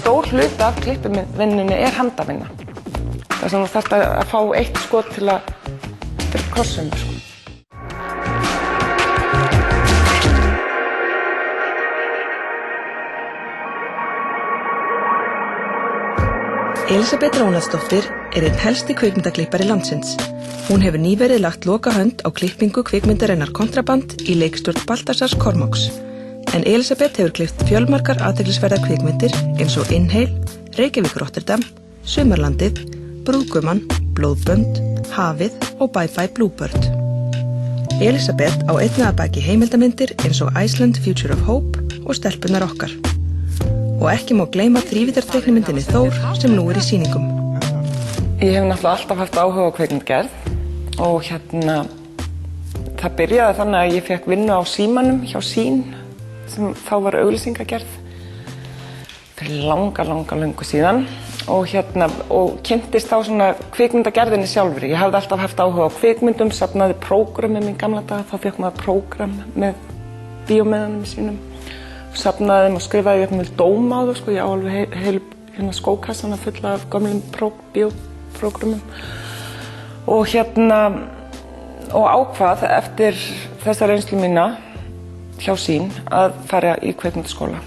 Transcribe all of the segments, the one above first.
Stór hluti af klippivinnunni handavinna. Það sem þú þarft að fá eitt skot til að krossum. Elísabet Rónarsdóttir einn helsti kvikmyndaklippari landsins. Hún hefur nýverið lagt lokahönd á klippingu kvikmyndarinnar Kontraband í leikstjórn Baltasars Kormáks. En Elísabet hefur klippt fjölmargar athyglisverðar kvikmyndir eins og Inhale, Reykjavík Rotterdam, Sumarlandið, Brúðgumann, Blóðbönd, Hafið og Bye Bye Bluebird. Elísabet á einnig að baki heimildarmyndir eins og Iceland Future of Hope og Stelpunnar okkar. Og ekki má gleyma þrívíddarteiknimyndinni Þór sem nú í sýningum. Ég hef náttúrulega alltaf haft áhuga á kvikmyndagerð og það byrjaði þannig að ég fékk vinnu á símanum hjá Sýn sem þá var auglýsingagerð fyrir löngu síðan og kynntist þá svona kvikmyndagerðinni sjálfri. Ég hafði alltaf haft áhuga á kvikmyndum, safnaði prógrammi mín gamla daga, þá fékk maður prógram með bíómiðanum sínum. Safnaði þeim og skrifaði upp með dóma á það, ég á alveg heil skókassana fulla af gömlum bíóprógramum og ákvað eftir þessa reynslu mína hjá Sýn að fara í kvikmyndaskóla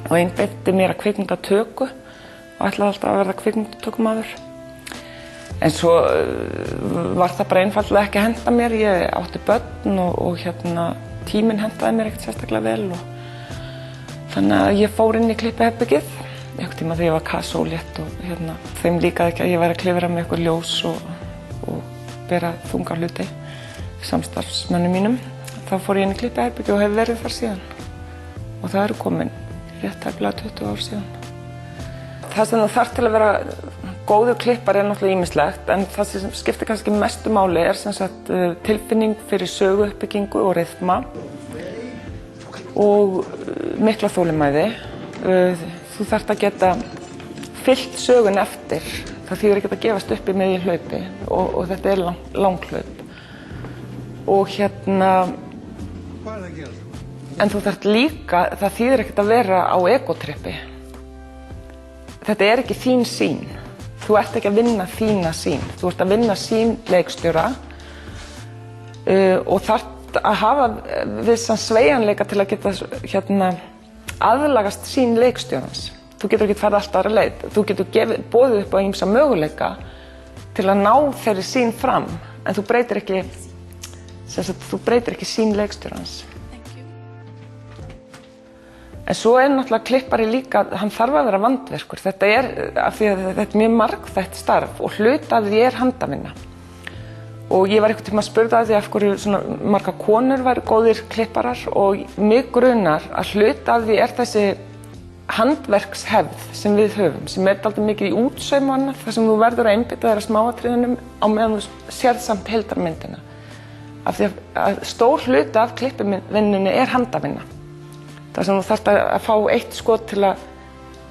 og einbeitti mér að kvikmyndatöku og ætlaði alltaf að verða kvikmyndatökumaður. En svo var það bara einfaldlega ekki að henta mér, ég átti börn og tíminn hentaði mér ekkert sérstaklega vel og þannig að ég fór inn í klippiherbergið einhvern tíma þegar ég var kasólétt og þeim líkaði ekki að ég væri að klifra með eitthvað ljós og bera þunga hluti samstarfsmönnum mínum. Þá fór ég inn í klippiherbergið og hef verið þar síðan og það eru komin rétt tæplega 20 ár síðan. Það sem þú þarft til að vera góður klippari er náttúrulega ýmislegt en það sem skiptir kannski mestu máli er sem sagt tilfinning fyrir söguuppbyggingu og ryþma og mikla þolinmæði. Þú þarft að geta fylgt sögun eftir. Það þýðir ekki að gefast upp í miðju hlaupi og þetta er langhlaup. Og en þú þarft líka, það þýðir ekki að vera á egotrippi. Þetta er ekki þín sýn. Þú ert ekki að vinna þína sýn. Þú ert að vinna sín leikstjóra og þarft að hafa vissan sveigjanleika til að geta aðlagast sín leikstjórans. Þú getur ekki farið alltaf aðra leið. Þú getur boðið upp á ýmsa möguleika til að ná þeirri sín fram en þú breytir ekki sín leikstjórans. En svo er náttúrulega klippari líka, hann þarf að vera vandvirkur. Þetta er, af því að þetta er mjög margþætt starf og hluti af því er handavinna. Og ég var einhvern tíma að spurða að því af hverju svona margar konur væru góðir klipparar og mig grunar að hluti af því er þessi handverkshefð sem við höfum, sem er dálítið mikið í útsaum og annað, þar sem þú verður að einbeita þér að smáatriðunum á meðan þú sérð samt heildarmyndina. Af því að stór hluti af klippivinnunni er handavinna. Það sem þú þarft að fá eitt skot til að,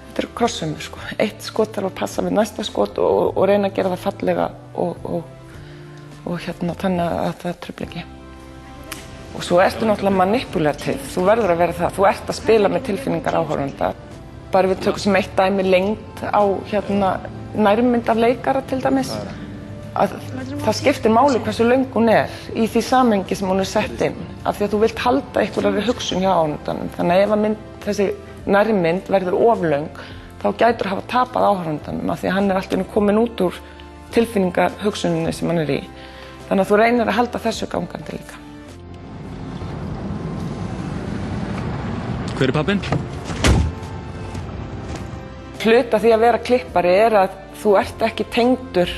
þetta er krossum, eitt skot til að passa við næsta skot og reyna að gera það fallega og þannig að það trufli ekki. Og svo ertu náttúrulega manipulativ, þú verður að vera það, þú ert að spila með tilfinningar áhorfenda. Bara við tökum sem eitt dæmi lengd á nærmynd af leikara til dæmis. Að það skiptir máli hversu löng hún er í því samhengi sem hún er sett inn. Af því að þú vilt halda einhverjari hugsun hjá áhorfandanum. Þannig að ef þessi nærmynd verður of löng, þá gætur hafa tapað áhorfandanum af því að hann er alltaf komin út úr tilfinningahugsuninni sem hann er í. Þannig að þú reynir að halda þessu gangandi líka. Hver er pabbinn? Hluti af því að vera klippari er að þú ert ekki tengdur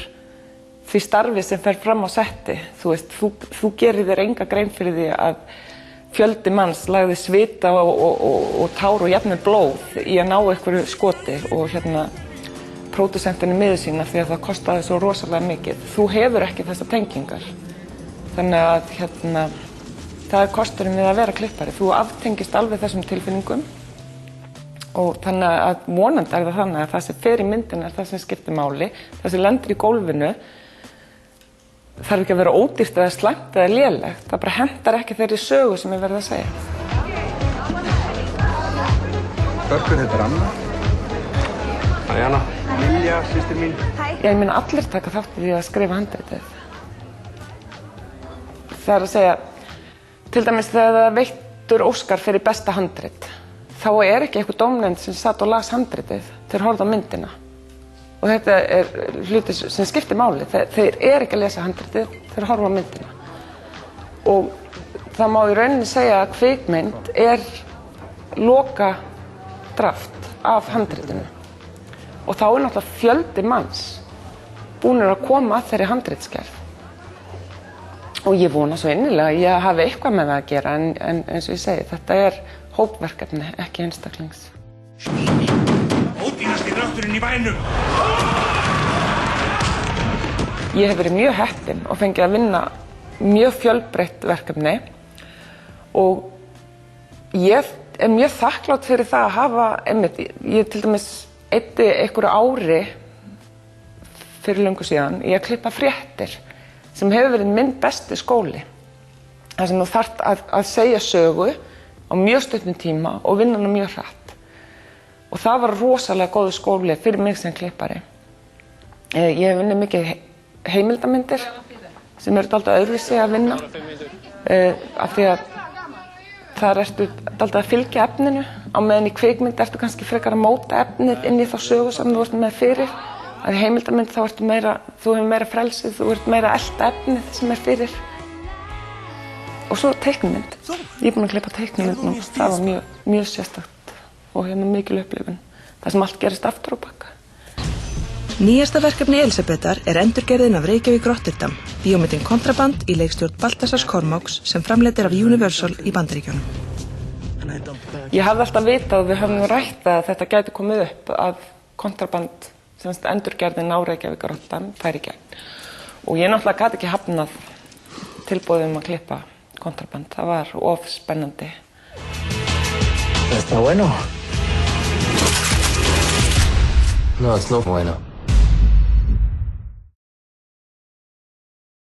því starfi sem fer fram á setti. Þú gerir þér enga grein fyrir því að fjöldi manns lagði svita og tár og jafnvel blóð í að ná einhverju skoti og pródúsentinni miður sína því að það kostaði svo rosalega mikið. Þú hefur ekki þessar tengingar. Þannig að það er kosturinn við að vera klippari. Þú aftengist alveg þessum tilfinningum og þannig að vonandi er það þannig að það sem fer í myndina er það sem skiptir máli. Það sem lendir í gólfinu þarf ekki að vera ódýrt eða slæmt eða lélegt. Það bara hentar ekki þeirri sögu sem er verið að segja. Börgur, þetta er Anna. Hæ Anna. Lilja, systir mín. Ég meina allir taka þátt í því að skrifa handritið. Það er að segja, til dæmis þegar það veittur Óskar fyrir besta handrit, þá er ekki einhver dómnefnd sem satt og las handritið, þeir horfðu á myndina. Og þetta er hluti sem skiptir máli, þeir eru ekki að lesa handritið, þeir horfðu á myndina. Og það má í rauninni segja að kvikmynd er loka draft af handritinu. Og þá er náttúrulega fjöldi manns búnir að koma að þeirri handritsgerð. Og ég vona svo innilega að ég hafi eitthvað með það að gera, en eins og ég segi, þetta er hópverkefni, ekki einstaklings. Ódýrasti drátturinn í bænum! Ég hef verið mjög heppin og fengið að vinna mjög fjölbreytt verkefni og ég er mjög þakklátt fyrir það að hafa, ég til dæmis eyddi einhverju ári fyrir löngu síðan í að klippa fréttir sem hefur verið minn besti skóli. Það sem þú þarft að segja sögu á mjög stuttum tíma og vinna hana mjög hratt. Og það var rosalega góður skóli fyrir mig sem klippari. Ég hef unnið mikið heimildarmyndir sem eru dálítið öðruvísi að vinna af því að þar ertu dálítið að fylgja efninu á meðan í kvikmynd ertu kannski frekar að móta efnið inn í þá sögu sem þú ert með fyrir. Að í heimildarmynd þá ertu meira, þú hefur meira frelsið, þú ert meira að elta efnið sem er fyrir. Og svo teiknimynd. Ég er búin að klippa teiknimynd nú, það var mjög sérstakt og mikil upplifun. Það sem allt gerist aftur á bak. Nýjasta verkefni Elísabetar er endurgerðin af Reykjavík Rotterdam, bíómyndin Kontraband í leikstjórn Baltasars Kormáks sem framleidd er af Universal í Bandaríkjunum. Ég hafði alltaf vitað og við höfum rætt að þetta gæti komið upp að Kontraband, semst endurgerðin á Reykjavík Rotterdam, færi í gegn. Og ég náttúrulega gat ekki hafnað tilboðum að klippa Kontraband, það var of spennandi. ¿Está bueno? No, it's not bueno.